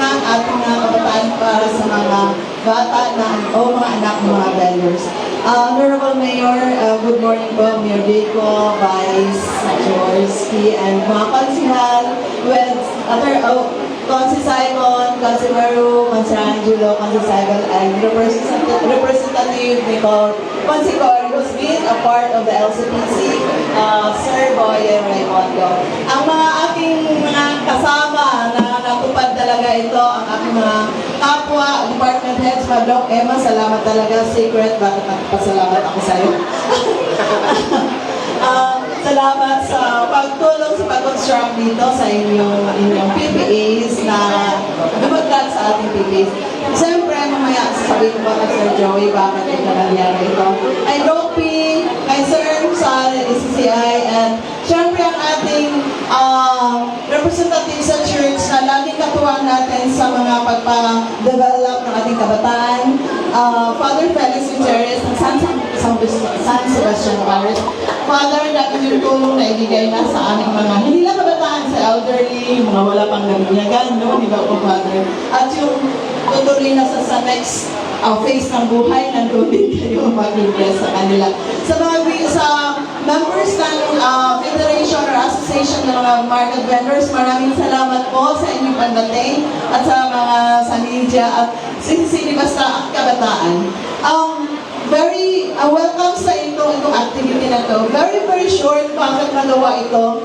ng ating mga kabataan para sa mga bata o mga anak ng mga vendors. Honorable Mayor, good morning po, Mayor Vico, Vice Jaworski, and mga konsihal, with Consi Simon, Consi Maru, Consi Angelo, Consi Saigal, and Representative Nicole Consi Cory, who's been a part of the LCPC, Sir Boye Raymondo. Ang mga aking mga kasama na natupad talaga ito, ang aking mga kapwa, department heads, Doc Emma, salamat talaga, secret, bakit nagpasalamat ako sa'yo? Salamat sa pagtulong sa pag-construct dito sa inyong PPAs na dumagdag sa ating PPAs. Siyempre, mamaya sasabihin ko kay Sir Joey bakit ito nangyari ito. Kay Dopi, kay Sir sa DCCI, and siyempre ang ating representative sa church na laging katuwang natin sa mga pagpa-develop ng ating kabataan. Father Felix Gutierrez ng San Sebastian Parish. Father, dati yung tulong na ibigay na sa aming mga hindi lang kabataan, sa elderly, mga wala pang nabinyagan, no? Di ba po, Father? At yung tutuloy na sa next phase ng buhay, nandun din kayo mag-bless sa kanila. Sa members ng Federation or Association ng mga market vendors, maraming salamat po sa inyong pandating at sa mga sa media at sini basta at kabataan. Very welcome sa itong activity na to. Very short, bakit nagawa ito?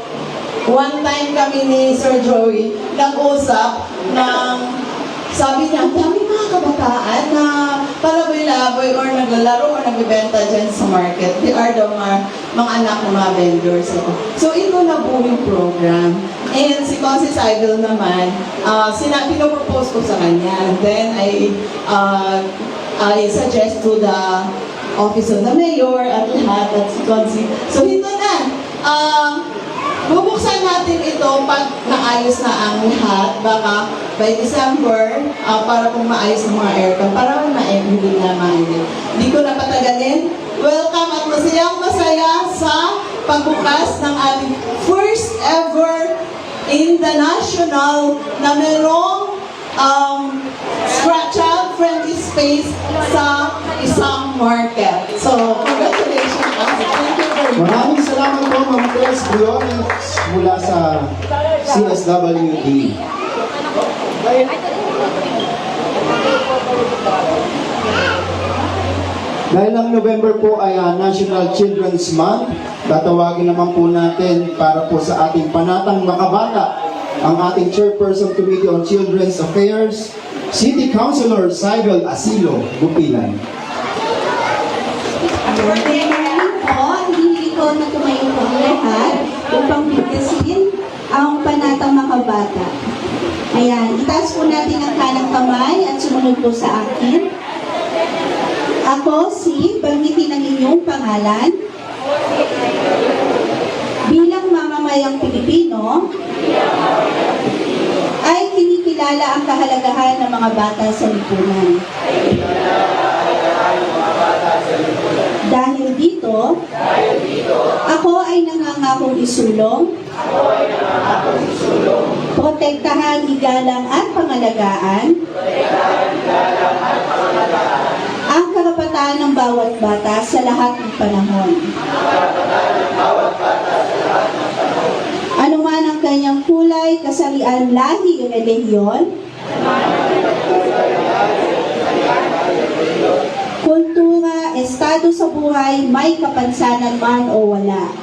One time kami ni Sir Joey nag-usap ng sabi niya, ang dami mga kabataan na palaboy-laboy or naglalaro or nagbibenta dyan sa market. They are the mga anak ng mga vendors. So ito na po yung program. And si Consi Saigal naman, pinopropose ko sa kanya. And then I suggest to the Office of the Mayor at lahat at si Consi. So ito na. Bubuksan natin ito pag naayos na ang lahat. Baka by December, para kung maayos ang mga aircon, para hindi na mainit. Hindi ko na patagalin. Welcome at masaya sa pagbukas ng ating first ever international na merong child-friendly space sa isang market. So, congratulations. Thank you very much. Maraming salamat po, Ma'am Tess Briones mula sa CSWD. Dahil ang November po ay National Children's Month, tatawagin naman po natin para po sa ating panatang makabata ang ating Chairperson Committee on Children's Affairs, City Councilor Saigal Asilo Bupilan. Hindi ko na tumayo po ang lahat upang bigkasin ang panatang makabata. Ayan, itaas po natin ang kanang kamay at sumunod po sa akin. Ako banggitin ang inyong pangalan. Bilang mamamayang Pilipino, ay kinikilala ang kahalagahan ng mga bata sa lipunan. Dahil dito, ako ay nangangakong isulong, protektahan, igalang at pangalagaan ang karapatan ng bawat bata sa lahat ng panahon. Anuman ang kanyang kulay, kasarian, lahi, relihiyon, kultura, estado sa buhay, may kapansanan man o wala.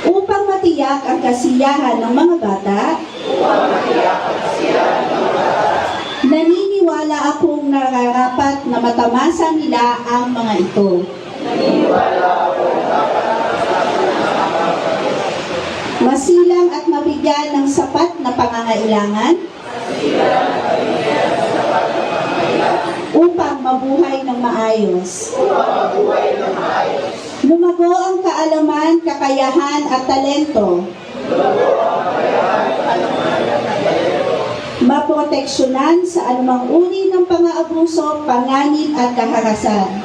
Upang matiyak ang kasiyahan ng mga bata, naniniwala akong nararapat na matamasa nila ang mga ito. Masilang at mabigyan ng sapat na pangangailangan upang mabuhay ng maayos. Lumago ang kaalaman, kakayahan at talento. Maproteksyonan sa anumang uri ng pang-aabuso, panganib at kaharasan.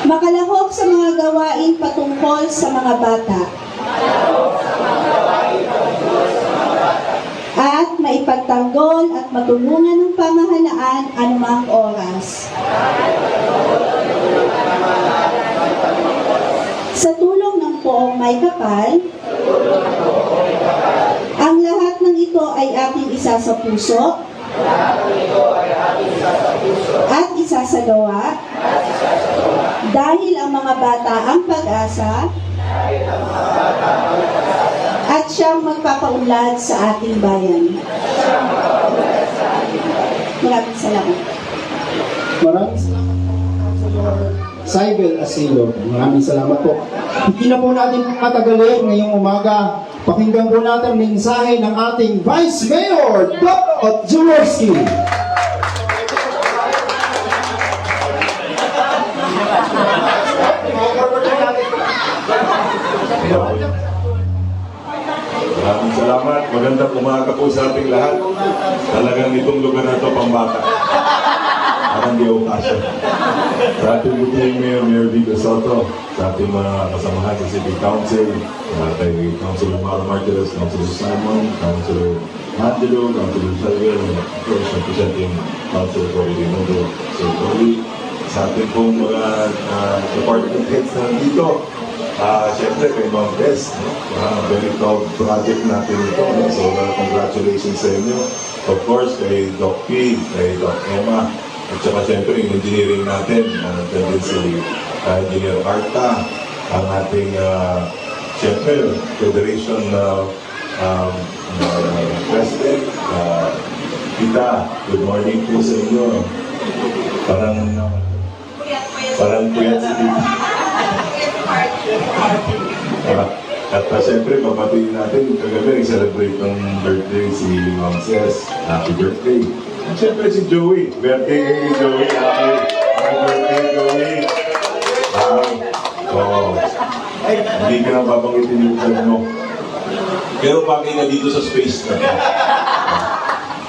Makalahok sa mga gawain patungkol sa mga bata. At maipagtanggol at matulungan ng pamahalaan anumang oras. Sa tulong ng poong may kapal, ang lahat ng ito ay aking isa sa puso at isasagawa dahil ang mga bata ang pag-asa at siyang magpapaunlad sa ating bayan. Maraming salamat. Maraming salamat po, Councilor Saibel Asilo. Maraming salamat po. Hindi na po natin patagalin ngayong umaga. Pakinggan po natin ang mensahe ng ating Vice Mayor, Dr. Jaworski. Maraming salamat. Magandang umaga po sa ating lahat. Talagang itong lugar na ito pambata. Parang di okasyon. Sa ating buting Mayor, Mayor Vico Soto, sa ating mga kasamahan sa City Council, kay Councilor Mauro Martirez, Councilor Simon, Councilor Angelo, Councilor Xavier, and of course, representing Councilor Cory Dinodo, Sir Cory, sa ating pong mga department heads na dito. Siyempre, kay Ma'am Tess, very proud project natin ito. So, congratulations sa inyo. Of course, kay Doc P, kay Doc Emma, at saka siyempre yung engineering natin, nandiyan si Engineer Arta, ang ating, siyempre, Federation President, Tita, good morning po sa inyo. Parang puyat si Tita. At siyempre, papatiin natin, kagabi, celebrate ng birthday si Ma'am Ces. Happy birthday. At siyempre si Joey. Birthday kay Joey. Happy birthday, Joey. Hindi ka na babanggitin yung vlog mo. Pero bagay na dito sa space na.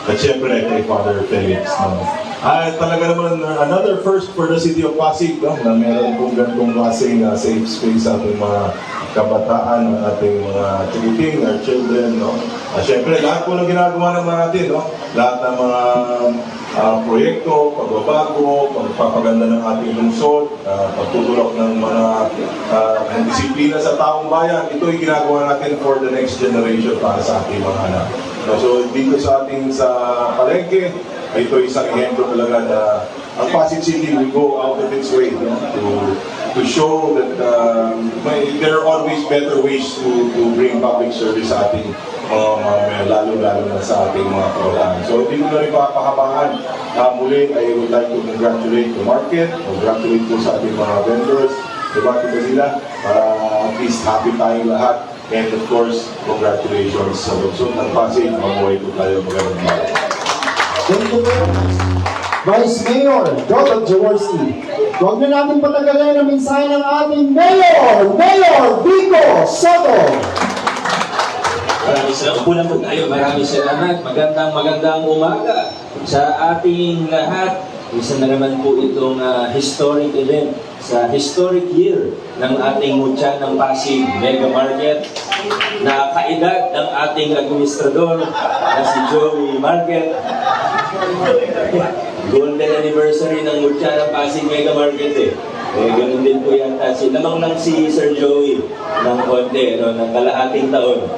At siyempre, kay Father Felix. Talaga naman, another first for the city of Pasig, no? Na meron pong ganitong klaseng safe space sa ating mga kabataan, ating mga chikiting, our children, no? Siyempre, lahat po ng ginagawa naman natin, no? Lahat ng mga proyekto, pagbabago, pagpapaganda ng ating lungsod, pagtutulak ng mga disiplina sa taong bayan, ito ay ginagawa natin for the next generation para sa ating mga anak. So, dito sa ating sa palengke, ito isang ehemplo talaga na ang Pasig City will go out of its way, no? to show that there are always better ways to bring public service sa ating lalo-lalo na sa ating mga kabataan. So hindi ko na rin papahabaan. Muli, I would like to congratulate the market, congratulate po sa ating mga vendors. Diba kita sila? Para at least happy tayong lahat. And of course, congratulations sa lungsod ng Pasig. Mabuhay po tayo magandang mga. Thank you very much, Vice Mayor, Dr. Jaworski. Huwag na natin patagalin ang mensahe ng ating Mayor, Mayor Vico Soto. Maraming salamat. Upo lang po tayo. Maraming salamat. Magandang umaga sa ating lahat. Isa na naman po itong historic event sa historic year ng ating Mutya ng Pasig Mega Market na kaedad ng ating administrador na si Joey Market. Golden anniversary ng Mutya ng Pasig Mega Market eh. Ganun din po yata. Lamang lang si Sir Joey ng konti, ng kalahating taon.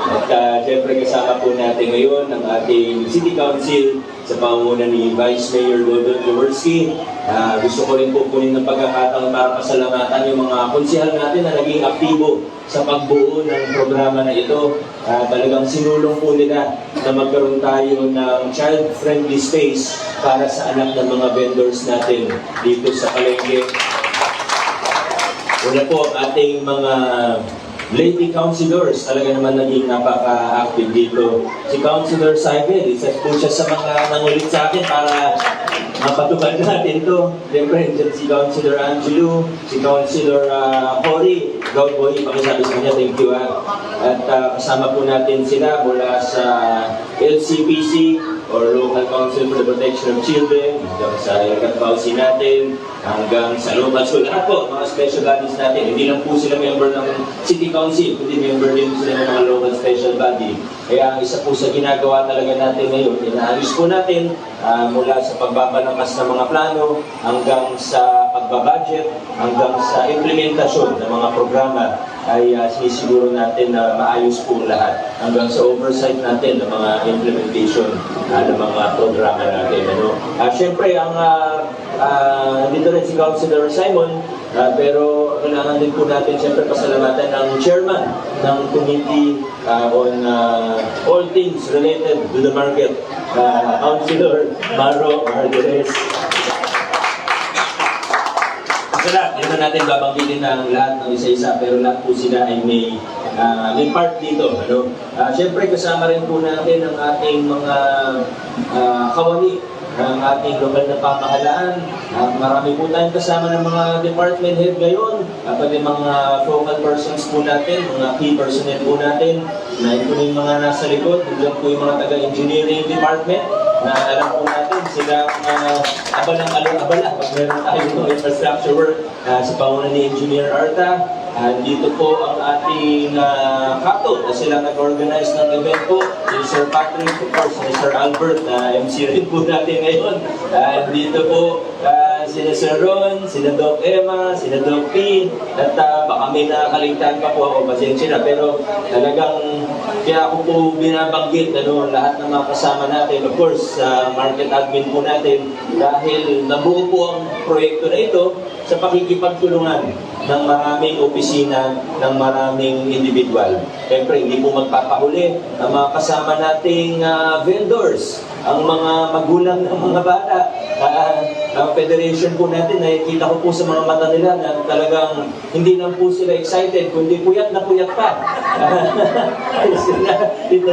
At syempre kasama po natin ngayon ang ating City Council sa pangunguna ni Vice Mayor Dr. Jaworski. Gusto ko rin po kunin ng pagkakataon para pasalamatan yung mga konsehal natin na naging aktibo sa pagbuo ng programa na ito. Talagang sinulong po nila na magkaroon tayo ng child-friendly space para sa anak ng mga vendors natin dito sa Palengke. Una po, ating mga lady councilors, talaga naman naging napaka-active dito. Si Councilor Saibel, isa po siya sa mga nangulit sa akin para mapatupad natin ito. Siyempre, si Councilor Angelo, si Councilor Cory, Gaud Boy, pakisabi sa kanya, thank you. At kasama po natin sila mula sa LCPC, or Local Council for the Protection of Children, hanggang sa Iligan Pausi natin, hanggang sa local school. Lahat po, mga special bodies natin. Hindi lang po sila member ng City Council, kundi member din sila ng mga local special body. Kaya ang isa po sa ginagawa talaga natin ngayon, inaayos po natin mula sa pagbabalakas ng mga plano, hanggang sa pagbabudget, hanggang sa implementasyon ng mga programa, ay sinisiguro natin na maayos po lahat hanggang sa oversight natin ng mga implementation ng mga programa natin. Siyempre, dito rin si Councilor Simon, pero kailangan din po natin siyempre pasalamatan ng chairman ng Committee on all things related to the market, Councilor Maro Martinez. Sa lahat, hindi natin babanggitin ng lahat ng isa-isa, pero lahat po sila ay may part dito. Siyempre, kasama rin po natin ang ating mga kawani, ang ating lokal na pamahalaan. Marami po tayong kasama ng mga department head ngayon, pati mga focal persons po natin, mga key personnel po natin, na ito yung mga nasa likod, nandiyan po yung mga taga-engineering department, na alam po natin sila abalang-abala pag meron tayong infrastructure work sa pangunan ni Engineer Arta. Dito po ang ating kato na sila nag-organize ng event po, si Sir Patrick, of course, si Sir Albert, na MC rin po natin ngayon. Dito po sila Sir Ron, sila Doc Emma, sila Doc P, at baka may nakaligtaan pa po ako, pasensya na, pero talagang kaya ako po binabanggit lahat ng mga kasama natin, of course, sa market admin po natin, dahil nabuo po ang proyekto na ito sa pakikipagtulungan ng maraming opisina, ng maraming individual. Siyempre, hindi po magpapahuli ang mga kasama nating vendors, ang mga magulang ng mga bata. Ang federation po natin, nakikita ko po sa mga mata nila na talagang hindi lang po sila excited, kundi puyat na puyat pa.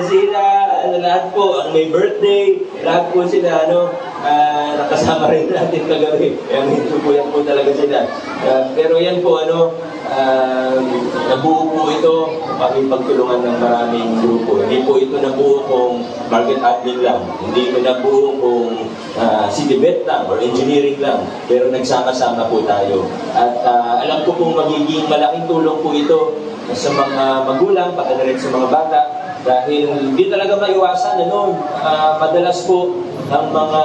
sila, lahat po, ang may birthday, lahat po sila, nakasama rin natin kagabi. Kaya hindi puyat po talaga sila. Pero yan po, nabuo po ito pakipagtulungan ng maraming grupo. Hindi po ito nabuo kung market admin lang. Hindi ito nabuo kung city vet lang or engineering lang. Pero nagsama-sama po tayo. At alam ko pong magiging malaking tulong po ito sa mga magulang, pati na rin sa mga bata. Dahil hindi talaga maiwasan, madalas po ang mga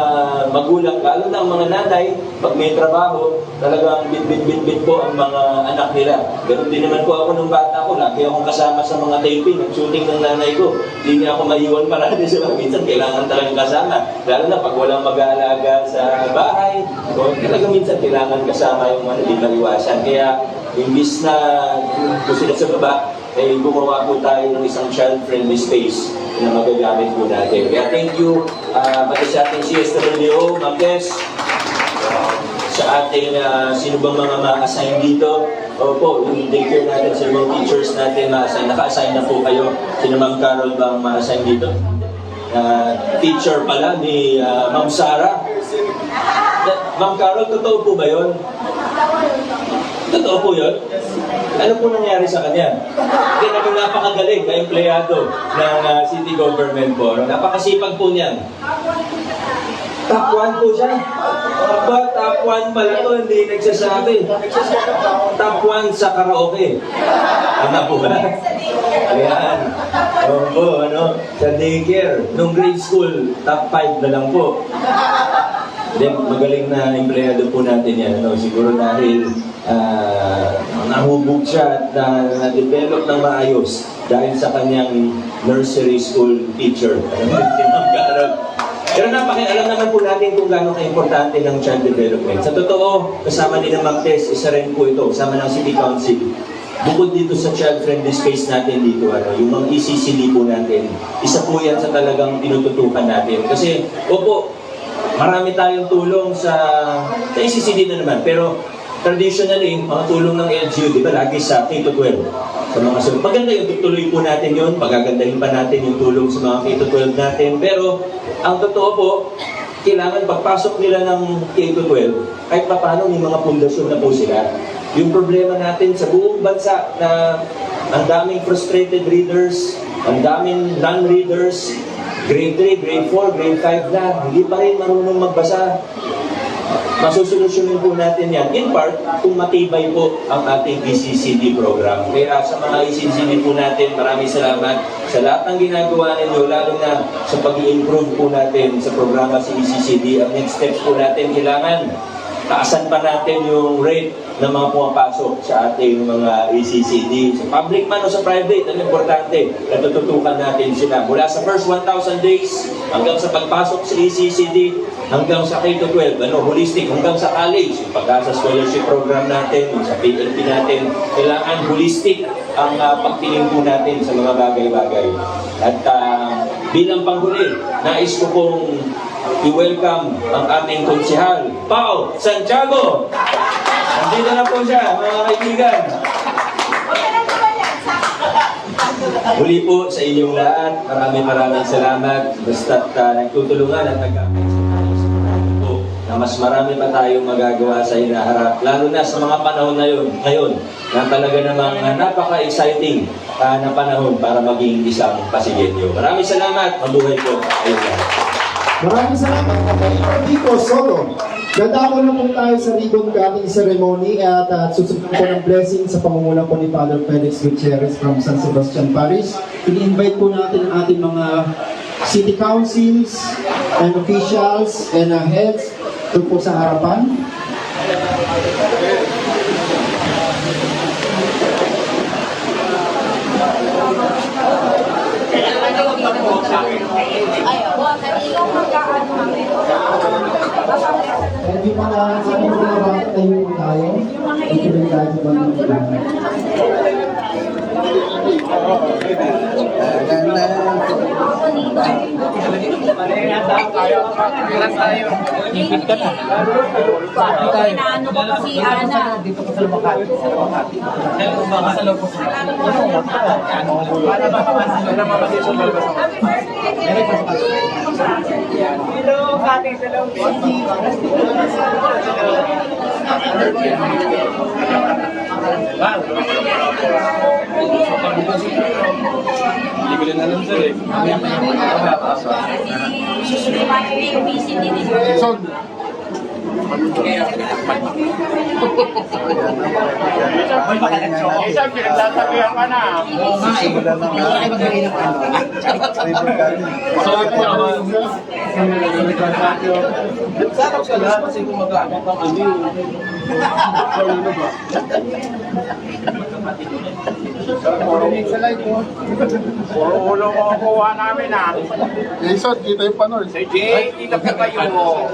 magulang, lalo na ang mga nanay, pag may trabaho, talagang bit-bit po ang mga anak nila. Ganun din naman po ako nung bata ko, lagi akong kasama sa mga taping, ang shooting ng nanay ko. Hindi niya ako maiwan parati sa mga minsan, kailangan talagang kasama. Lalo na pag walang mag-aalaga sa bahay, talagang minsan kailangan kasama yung hindi maiwasan. Kaya, imbis na kung sila sa baba, gumawa po tayo ng isang child-friendly space na magagamit po natin. Kaya thank you pati sa ating CSWO, Ma'am Tess, sa ating sino bang mga ma-assign dito. Opo, yung daycare natin, sa mga teachers natin ma-assign. Naka-assign na po kayo. Sino Ma'am Carol bang ma-assign dito? Teacher pala ni Ma'am Sarah. Ma'am Carol, totoo po ba yun? Totoo po yun? Ano po nangyari sa kanya? Hindi, naging napakagaling na empleyado ng city government po. Napakasipag po niyan. Top 1 po siya. Aba, top 1 pala to, hindi nagsasabi. Top 1 sa karaoke. Ano po ba? Ayan. Opo, sa daycare. Nung grade school, top 5 na lang po. Then, magaling na empleyado po natin yan. Siguro dahil nahubog siya at na-develop ng maayos dahil sa kanyang nursery school teacher. Pero alam naman po natin kung gaano ka-importante ng child development. Sa totoo, kasama din ng Ma'am Tess, isa rin po ito, kasama ng City Council. Bukod dito sa child-friendly space natin dito, yung mga ECCD po natin, isa po yan sa talagang tinututukan natin. Kasi, opo, marami tayong tulong sa ECCD na naman, pero traditionally, mga tulong ng LGU, di ba, lagi sa K-12. Sa mga sunod. Maganda yun, tutuloy po natin yun, pagagandahin pa natin yung tulong sa mga K-12 natin. Pero, ang totoo po, kailangan pagpasok nila ng K-12, kahit pa paano may mga pundasyon na po sila. Yung problema natin sa buong bansa na ang daming frustrated readers, ang daming non-readers, grade 3, grade 4, grade 5 na, hindi pa rin marunong magbasa. Masusolusyonin po natin yan. In part, kung matibay po ang ating ECCD program. Kaya sa mga ECCD po natin, maraming salamat sa lahat ng ginagawa ninyo, lalo na sa pag-i-improve po natin sa programa sa ECCD. Ang next steps po natin, kailangan taasan pa natin yung rate ng mga pumapasok sa ating mga ECCD. Sa public man o sa private, ang importante, natututukan natin sila. Mula sa first 1,000 days hanggang sa pagpasok sa ECCD, hanggang sa K-12, holistic, hanggang sa college, yung pagkasa scholarship program natin, yung sa PLP natin, kailangan holistic ang pagtingin po natin sa mga bagay-bagay. At bilang panghuli, nais ko pong i-welcome ang ating konsehal, Pao Santiago. Nandito na po siya, mga kaibigan. Muli po sa inyong lahat, maraming salamat. Basta't nagtutulungan at nagkakaroon po na mas marami pa tayong magagawa sa hinaharap. Lalo na sa mga panahon na yun, ngayon, na talaga namang napaka-exciting na panahon para maging isang Pasigueño. Maraming salamat. Mabuhay po. Ayun lang. Maraming salamat kay Rico Solo. Dadako na po tayo sa ribbon cutting ceremony at susunod po ng blessing sa pangunguna po ni Father Felix Gutierrez from San Sebastian Parish. I-invite po natin ang ating mga city councils and officials and heads doon po sa harapan. At yung mga bata tayo po tayo, ito rin tayo ba ng Inaano ko pa si Ana. Hindi ko rin alam sir eh. Isang pinagsasabihan ka na. Sarap ka lahat kasi gumagamit ng ano yun. Puro ulo ko ang kuha namin ah. Jason, kita yung panood. Say Jay, kita po kayo.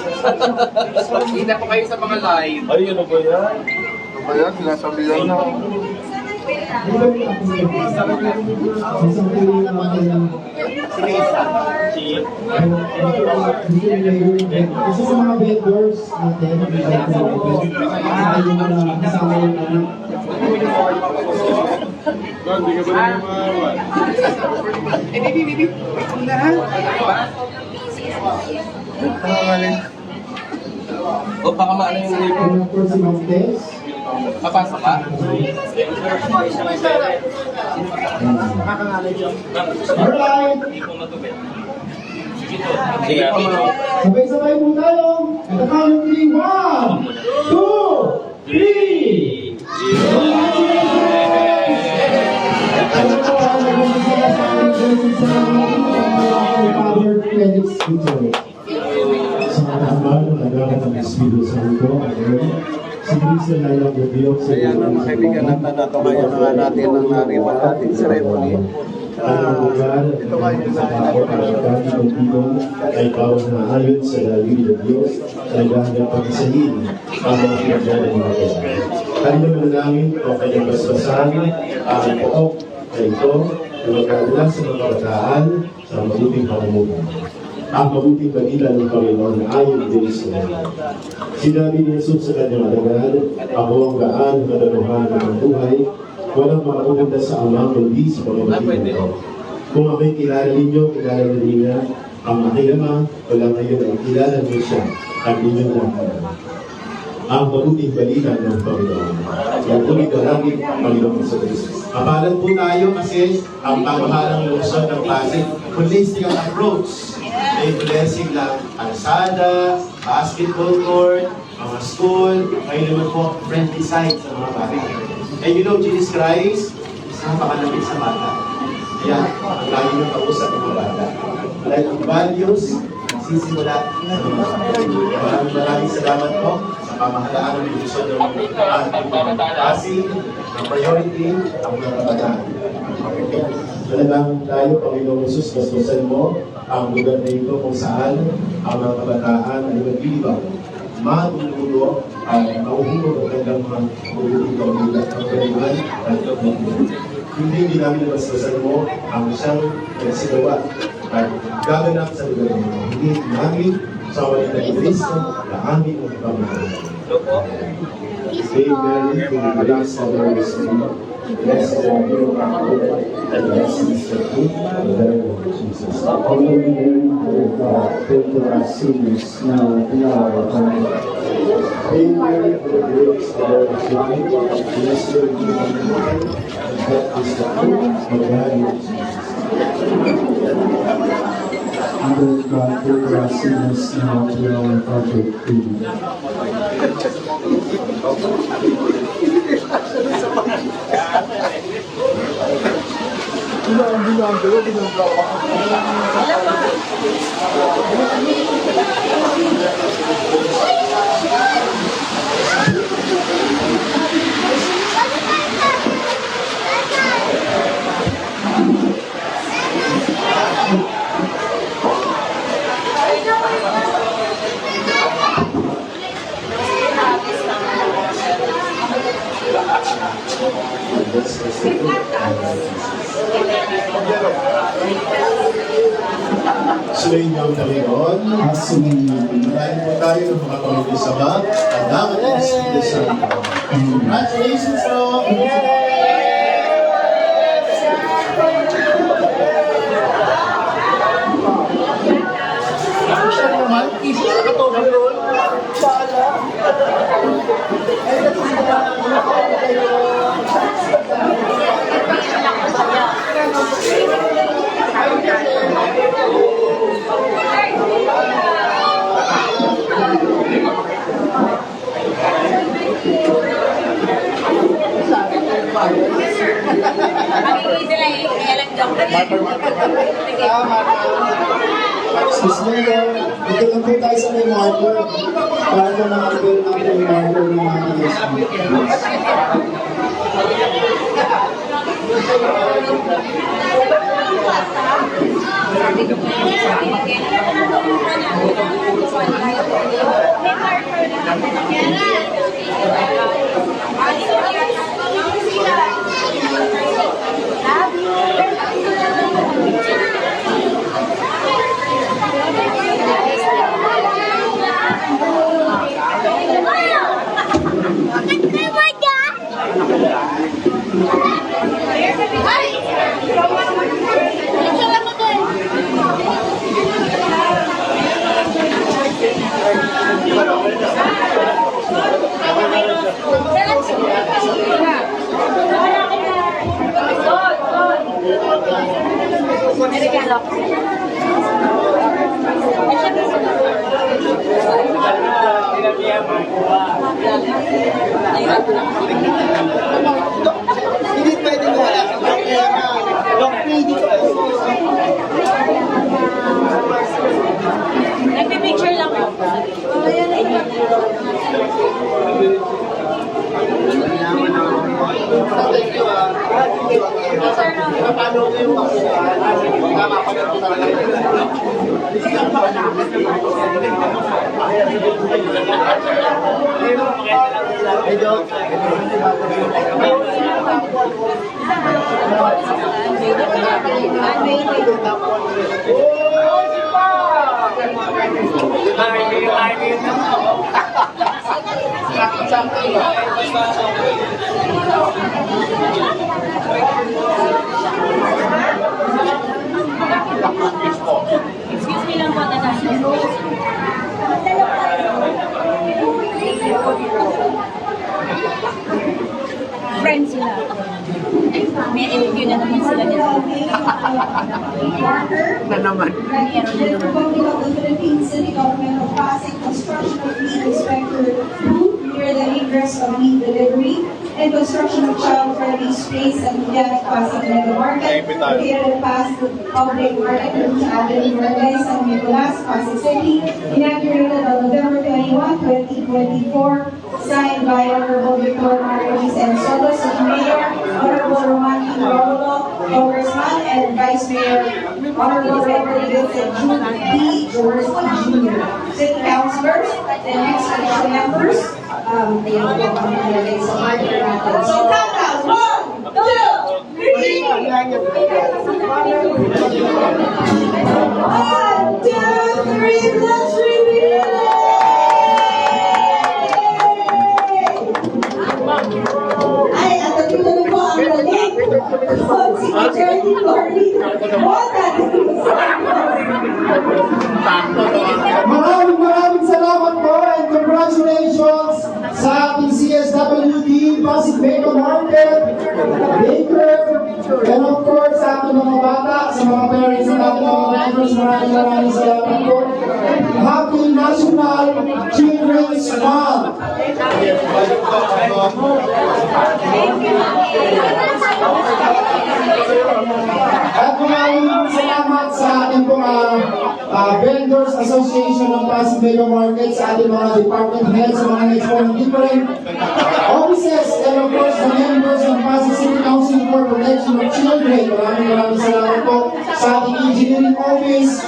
Kita po kayo sa mga live. Ay, ano ba yan? Ano ba yan? Sinasabihan na. Isa sa mga vendors natin, kasama yung Hindi ka ba na yung O baka maano yung label. for si Montes. Papasok ka? Alright! Sige po. Sabay-sabay po tayo. At ang 3, 1, 2, 3! Ano po ang nagmamagaya sa ating blessing sa Father Felix Gutierrez? Sa katambahan ng nagagat ang Espiritu Santo, Amen. Si Cristo na ilang gabiyok sa Ayan ang mga kaibigan natin na tumayo na nga natin ng ribbon cutting ceremony. ito kayo sa ating ay bawat na ayon sa lalawin ng Diyos ay dahil pag-isahin ang mga pinagdala ng mga kailangan. Kanya manangin o kanyang basbasan ang pook na ito na magkakula sa mga kabataan sa mabuting pamumuno. Ang mabuting balita ng Panginoon ayon din sa kanya. Sinabi ni Jesus sa kanyang alagad, ako ang gaan ng kadaluhan ng buhay, walang makapunta sa Ama kundi sa pamamagitan ko. Kung ako'y kilala ninyo, kilala niyo ang aking Ama, walang ngayon ay kilala niyo siya, ang inyong nakakilala. Ang mabuting balita ng Panginoon. Ang tuloy ka lagi, Panginoon sa Kristo. Kapalan po tayo kasi ang pamahalang lungsod ng Pasig holistic ang approach. May blessing lang kalsada, basketball court, mga school, may naman po friendly side sa mga bata. And you know, Jesus Christ, napakalapit sa bata. Yan, ang lagi nyo kausap ng mga bata. Dahil ang values, sisimula sa mga bata. Maraming salamat po sa pamahalaan ng gusto ng ating ang priority, ang mga bata. Talagang tayo, Panginoong Jesus, basusan mo ang lugar na ito kung saan ang mga kabataan ay naglilibang, matutulog at mauhulog ang kanilang mga magbubitaw nila ng kanilang at hindi namin nabasbasan mo ang siyang nagsigawa at gaganap sa lugar mo. Hindi namin sa walita ni Cristo na aming ang pamamahay. Stay Mary, to the grace of the Holy Spirit, blessed are you and blessed is the fruit of the womb of Jesus. Holy Mary, Mother of God, pray for us sinners now and in our hour of our death. Hail Mary, full of grace, the Lord is with you. Blessed are you among women, and blessed is the fruit of the womb of Jesus. Mother of God, pray for us sinners now and in our hour of our death. Amen. Sulayin niyo ang Panginoon. Dahil po tayo ng mga pamilya sa bag, at dapat ang Espiritu Santo. Congratulations po! Excuse me, dito lang po tayo sa may marker. Para po nakapil na po yung marker ng mga Hindi pwede mo wala kang pera. Long pwede ko. Nagpipicture lang po. Paano ko yung mapapagod ko talaga. Excuse me lang po, Tata. Friends sila. may interview na naman sila nila. Na naman. Republic of the Philippines City Government of Pasig Construction of Meat Inspector Group near the ingress of meat delivery and construction of child-friendly space at Medianic Pasig Mega Market located in Pasig Public Market Route Avenue Verde, San Nicolas, Pasig City, inaugurated on November 21, 2024, signed by Honorable Victor Marquez and Sotos, City Mayor, Honorable Roman P. Romulo, Congressman, and Vice Mayor, Honorable Reverend Vincent Jude B. Jaworski Jr., City Councilors, and next election members. Ayan po ang nilagay sa marker natin. So, countdown! 1, 2, 3! 1, 2, 3, let's reveal! Ay, at dito na po ang galing. Si Attorney Cory. Maraming salamat po and congratulations sa ating CSWD, Pasig Mega Market, Baker, and of course sa ating mga bata, sa mga parents at ating mga members, maraming salamat po. Happy National Children's Month! At maraming salamat sa ating Vendors Association ng Pasig Mega Market, sa ating mga department heads, sa mga heads po ng different offices, and of course the members ng Pasig City Council for Protection of Children. Maraming salamat po sa ating engineering office,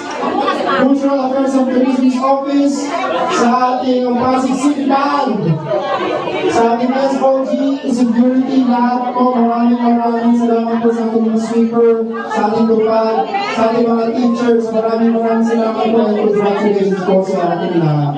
Cultural Affairs and Tourism Office, sa ating Pasig City Band, sa ating SOG, security, lahat po. Maraming salamat po sa ating mga sweeper, sa ating lupad, sa ating mga teachers. Maraming salamat po and congratulations po sa ating lahat.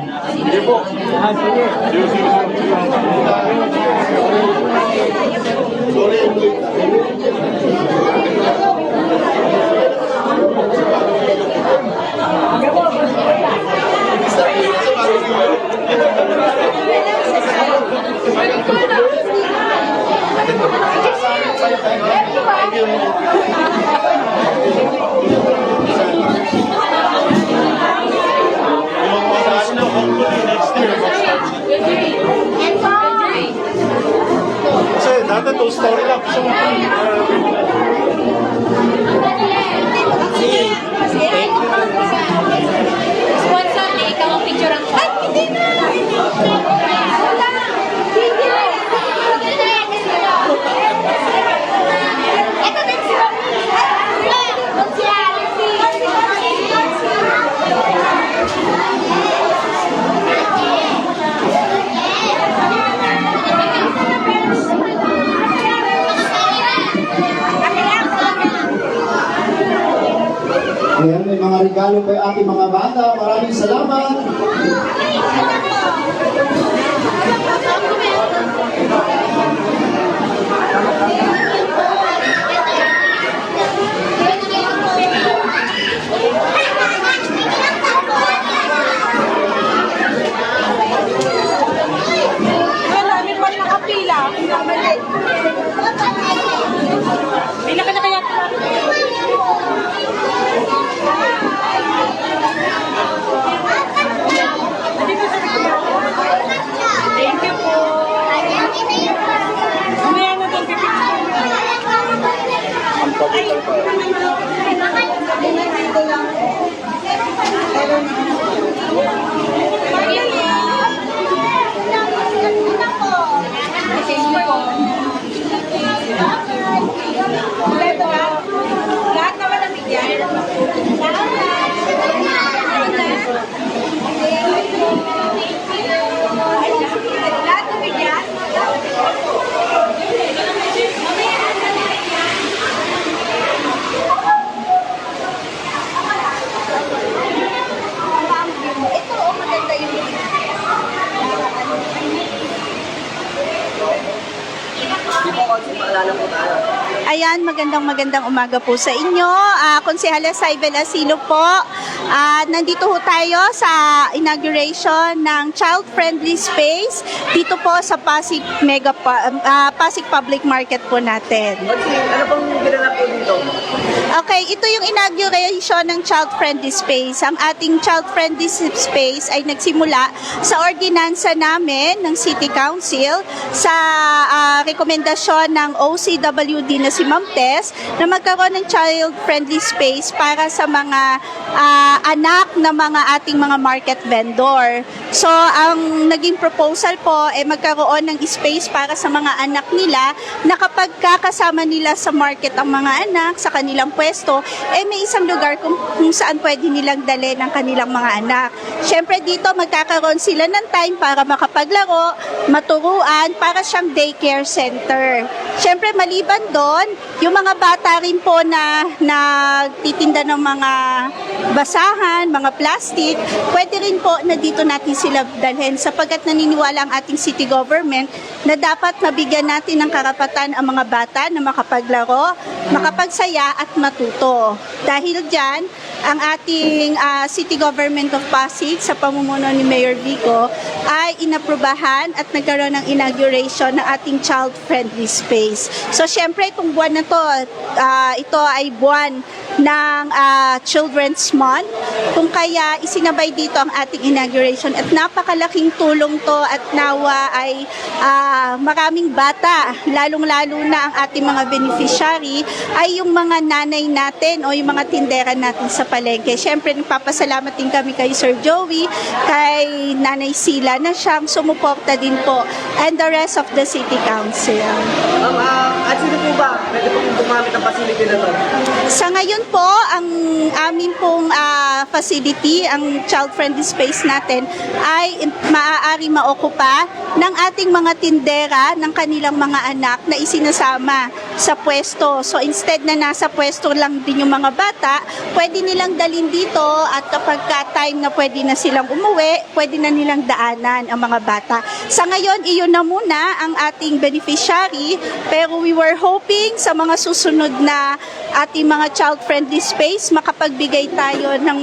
Kasi dati 2 story lang. So, Sponsor na ikaw ang picture ang ay, hindi na! Ito din siya! Ayan, may mga regalo kay ating mga bata. Maraming salamat. Marami pa nakapila. Pila ka na kaya? Thank you po. Mamaya na doon lahat naman ang bigyan. Lahat ng bigyan. Ito, maganda yung Di ba kasi maalala po tayo? Ayan, magandang umaga po sa inyo. Konsehala Saibel Asilo po. Nandito ho tayo sa inauguration ng child-friendly space dito po sa Pasig Pasig Public Market po natin. Ano pong ginanap po dito? Okay, ito yung inauguration ng child-friendly space. Ang ating child-friendly space ay nagsimula sa ordinansa namin ng City Council sa rekomendasyon ng OCWD na si Ma'am Tess na magkaroon ng child-friendly space para sa mga anak na mga ating mga market vendor. So, ang naging proposal po ay magkaroon ng space para sa mga anak nila na kapag kakasama nila sa market ang mga anak sa kanilang pwesto, may isang lugar kung saan pwede nilang dalhin ang kanilang mga anak. Siyempre dito magkakaroon sila ng time para makapaglaro, maturuan, para siyang daycare center. Siyempre maliban doon, yung mga bata rin po na nagtitinda ng mga basahan, mga plastic, pwede rin po na dito natin sila dalhin sapagkat naniniwala ang ating city government na dapat mabigyan natin ng karapatan ang mga bata na makapaglaro, makapagsaya at matuto. Dahil dyan, ang ating City Government of Pasig sa pamumuno ni Mayor Vico ay inaprubahan at nagkaroon ng inauguration ng ating child-friendly space. So syempre itong buwan na to, ito ay buwan ng Children's Month, kung kaya isinabay dito ang ating inauguration at napakalaking tulong to at nawa ay maraming bata, lalong-lalo na ang ating mga beneficiary ay yung mga nanay natin o yung mga tindera natin sa palengke. Siyempre, nagpapasalamat din kami kay Sir Joey, kay Nanay Sila na siyang sumuporta din po, and the rest of the City Council. At sino po ba? Pwede po gumamit ang facility na to? Sa ngayon po, ang amin pong facility, ang child-friendly space natin, ay maaari maokupa ng ating mga tindera ng kanilang mga anak na isinasama sa pwesto. So instead na nasa pwesto lang din yung mga bata, pwede nilang dalhin dito at kapag time na pwede na silang umuwi, pwede na nilang daanan ang mga bata. Sa ngayon, iyon na muna ang ating beneficiary, pero we were hoping sa mga susunod na ating mga child-friendly space, makapagbigay tayo ng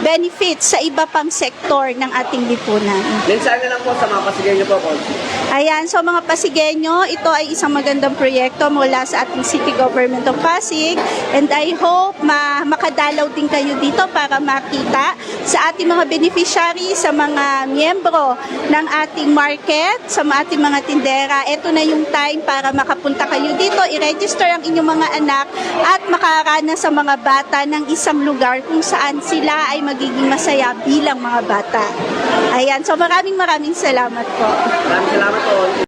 benefits sa iba pang sektor ng ating lipunan. Mensahe na lang po sa mga Pasigueño po, Coach. Ayan, so mga Pasigueño, ito ay isang magandang proyekto mula sa ating City Government of Pasig, and I hope makadalaw din kayo dito para makita sa ating mga beneficiary, sa mga miyembro ng ating market, sa ating mga tindera. Ito na yung time para makapunta kayo dito, i-register ang inyong mga anak at makarana sa mga bata ng isang lugar kung saan sila ay magiging masaya bilang mga bata. Ayan, so maraming salamat po. Maraming salamat po.